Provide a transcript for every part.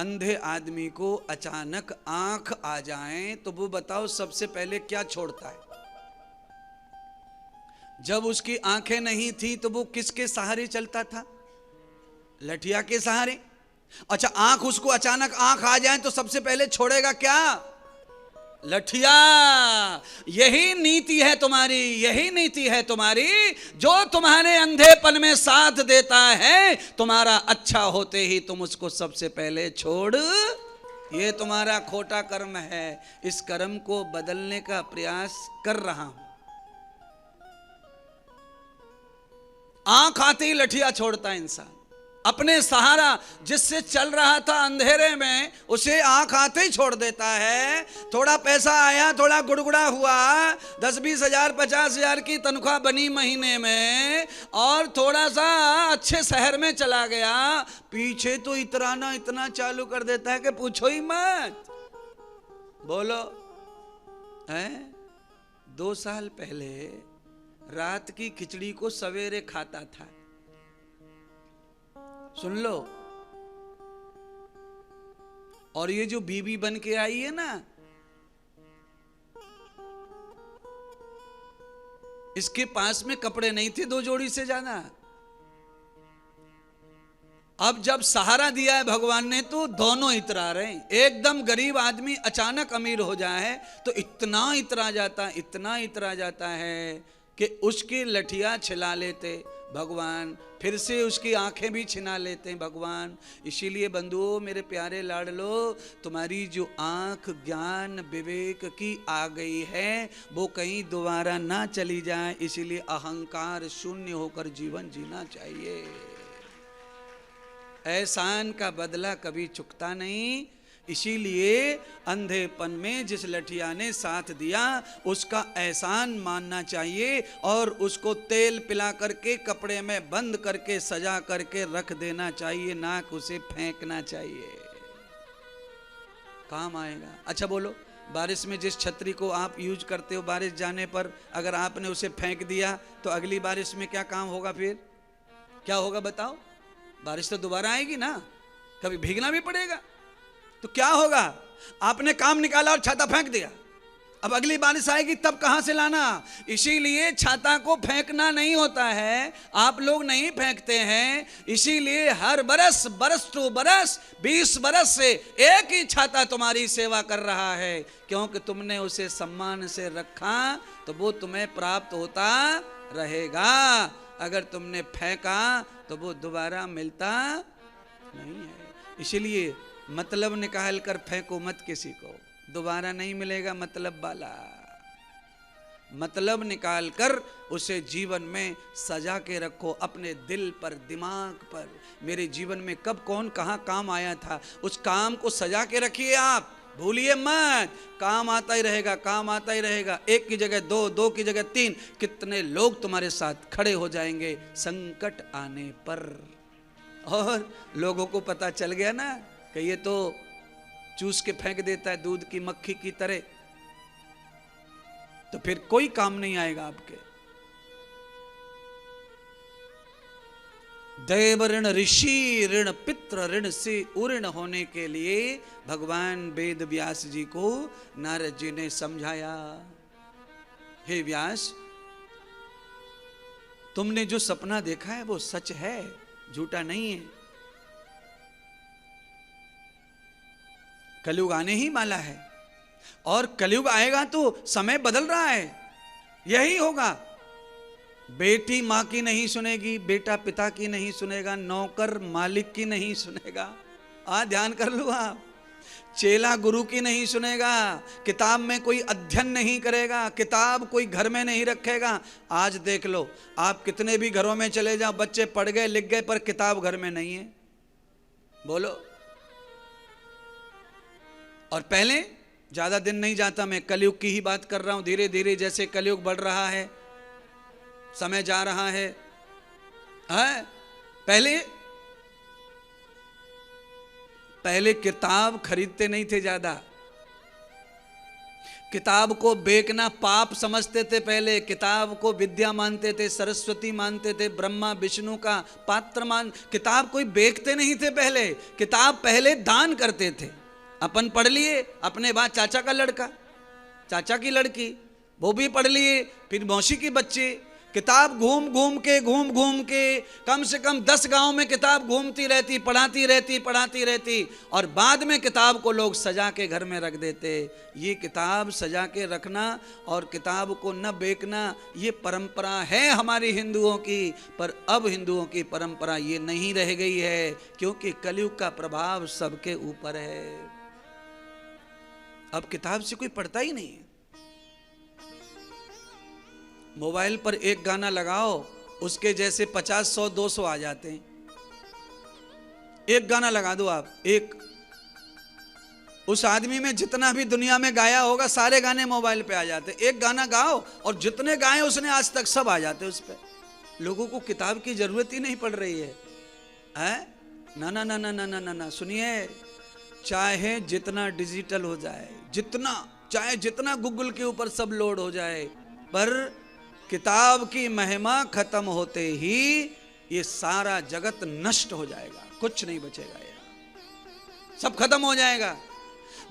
अंधे आदमी को अचानक आंख आ जाए तो वो बताओ सबसे पहले क्या छोड़ता है? जब उसकी आंखें नहीं थी तो वो किसके सहारे चलता था? लठिया के सहारे। अच्छा, आंख उसको अचानक आंख आ जाए तो सबसे पहले छोड़ेगा क्या? लठिया। यही नीति है तुम्हारी, यही नीति है तुम्हारी, जो तुम्हारे अंधेपन में साथ देता है, तुम्हारा अच्छा होते ही तुम उसको सबसे पहले छोड़। ये तुम्हारा खोटा कर्म है। इस कर्म को बदलने का प्रयास कर रहा हूं। आंख आते ही लठिया छोड़ता है इंसान। अपने सहारा जिससे चल रहा था अंधेरे में, उसे आंख आते ही छोड़ देता है। थोड़ा पैसा आया, थोड़ा गुड़गुड़ा हुआ, 10-20 हजार 50 हजार की तनख्वाह बनी महीने में, और थोड़ा सा अच्छे शहर में चला गया, पीछे तो इतना चालू कर देता है कि पूछो ही मत। बोलो है? 2 साल पहले रात की खिचड़ी को सवेरे खाता था। सुन लो। और ये जो बीबी बन के आई है ना, इसके पास में कपड़े नहीं थे 2 जोड़ी से ज्यादा। अब जब सहारा दिया है भगवान ने तो दोनों इतरा रहे हैं। एकदम गरीब आदमी अचानक अमीर हो जाए तो इतना इतरा जाता है कि उसकी लठिया छिला लेते भगवान, फिर से उसकी आंखें भी छिना लेते हैं भगवान। इसीलिए बंधुओं, मेरे प्यारे लाडलो, तुम्हारी जो आंख ज्ञान विवेक की आ गई है वो कहीं दोबारा ना चली जाए, इसीलिए अहंकार शून्य होकर जीवन जीना चाहिए। एहसान का बदला कभी चुकता नहीं। इसीलिए अंधेपन में जिस लठिया ने साथ दिया उसका एहसान मानना चाहिए और उसको तेल पिला करके कपड़े में बंद करके सजा करके रख देना चाहिए, ना कि उसे फेंकना चाहिए। काम आएगा। अच्छा बोलो, बारिश में जिस छतरी को आप यूज करते हो, बारिश जाने पर अगर आपने उसे फेंक दिया तो अगली बारिश में क्या काम होगा? फिर क्या होगा बताओ? बारिश तो दोबारा आएगी ना, कभी भीगना भी पड़ेगा। तो क्या होगा? आपने काम निकाला और छाता फेंक दिया, अब अगली बारिश आएगी तब कहां से लाना? इसीलिए छाता को फेंकना नहीं होता है, आप लोग नहीं फेंकते हैं। इसीलिए हर बरस 20 बरस से एक ही छाता तुम्हारी सेवा कर रहा है, क्योंकि तुमने उसे सम्मान से रखा तो वो तुम्हें प्राप्त होता रहेगा। अगर तुमने फेंका तो वो दोबारा मिलता नहीं है। इसीलिए मतलब निकाल कर फेंको मत किसी को, दोबारा नहीं मिलेगा मतलब वाला। मतलब निकाल कर उसे जीवन में सजा के रखो, अपने दिल पर, दिमाग पर। मेरे जीवन में कब कौन कहां काम आया था, उस काम को सजा के रखिए। आप भूलिए मत, काम आता ही रहेगा, काम आता ही रहेगा। 1 की जगह 2, 2 की जगह 3, कितने लोग तुम्हारे साथ खड़े हो जाएंगे संकट आने पर। और लोगों को पता चल गया ना कि ये तो चूस के फेंक देता है दूध की मक्खी की तरह, तो फिर कोई काम नहीं आएगा आपके। देव ऋण, ऋषि ऋण, पितृ ऋण से उऋण होने के लिए भगवान वेद व्यास जी को नारद जी ने समझाया। हे व्यास, तुमने जो सपना देखा है वो सच है, झूठा नहीं है। कलयुग आने ही वाला है, और कलयुग आएगा तो समय बदल रहा है। यही होगा, बेटी मां की नहीं सुनेगी, बेटा पिता की नहीं सुनेगा, नौकर मालिक की नहीं सुनेगा। ध्यान कर लो आप। चेला गुरु की नहीं सुनेगा, किताब में कोई अध्ययन नहीं करेगा, किताब कोई घर में नहीं रखेगा। आज देख लो, आप कितने भी घरों में चले जाओ, बच्चे पढ़ गए लिख गए पर किताब घर में नहीं है। बोलो। और पहले, ज्यादा दिन नहीं जाता, मैं कलयुग की ही बात कर रहा हूं। धीरे धीरे जैसे कलयुग बढ़ रहा है, समय जा रहा है, पहले किताब खरीदते नहीं थे ज्यादा। किताब को बेचना पाप समझते थे पहले, किताब को विद्या मानते थे, सरस्वती मानते थे, ब्रह्मा विष्णु का पात्र किताब कोई बेचते नहीं थे पहले, किताब पहले दान करते थे। अपन पढ़ लिए, अपने बाद चाचा का लड़का, चाचा की लड़की, वो भी पढ़ लिए, फिर मौसी की बच्चे। किताब घूम घूम के कम से कम 10 गांव में किताब घूमती रहती, पढ़ाती रहती, और बाद में किताब को लोग सजा के घर में रख देते। ये किताब सजा के रखना और किताब को न बेचना, ये परंपरा है हमारी हिंदुओं की। पर अब हिंदुओं की परंपरा ये नहीं रह गई है, क्योंकि कलयुग का प्रभाव सबके ऊपर है। अब किताब से कोई पढ़ता ही नहीं है। मोबाइल पर एक गाना लगाओ, उसके जैसे 50, 100, 200 आ जाते हैं। एक गाना लगा दो आप, एक उस आदमी में जितना भी दुनिया में गाया होगा सारे गाने मोबाइल पे आ जाते। एक गाना गाओ और जितने गाए उसने आज तक सब आ जाते उस पे। लोगों को किताब की जरूरत ही नहीं पड़ रही है, ना ना ना ना ना ना ना ना। सुनिए, चाहे जितना डिजिटल हो जाए, चाहे जितना गूगल के ऊपर सब लोड हो जाए, पर किताब की महिमा खत्म होते ही ये सारा जगत नष्ट हो जाएगा, कुछ नहीं बचेगा यार, सब खत्म हो जाएगा।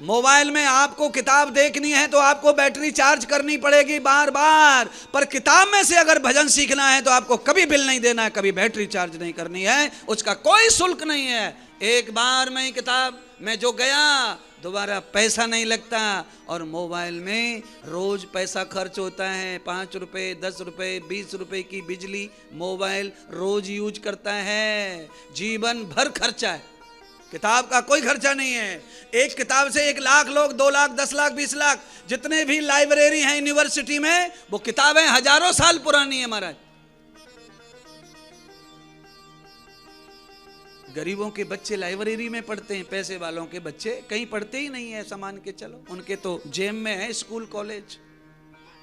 मोबाइल में आपको किताब देखनी है तो आपको बैटरी चार्ज करनी पड़ेगी बार बार, पर किताब में से अगर भजन सीखना है तो आपको कभी बिल नहीं देना है, कभी बैटरी चार्ज नहीं करनी है, उसका कोई शुल्क नहीं है। एक बार में ही किताब में जो गया दोबारा पैसा नहीं लगता। और मोबाइल में रोज पैसा खर्च होता है, 5 रुपए, 10 रुपए, 20 रुपए की बिजली मोबाइल रोज यूज करता है, जीवन भर खर्चा है। किताब का कोई खर्चा नहीं है। एक किताब से 1 लाख लोग, 2 लाख, 10 लाख, 20 लाख, जितने भी लाइब्रेरी हैं यूनिवर्सिटी में, वो किताबें हजारों साल पुरानी है महाराज। गरीबों के बच्चे लाइब्रेरी में पढ़ते हैं, पैसे वालों के बच्चे कहीं पढ़ते ही नहीं है। सामान के चलो, उनके तो जेब में है स्कूल कॉलेज।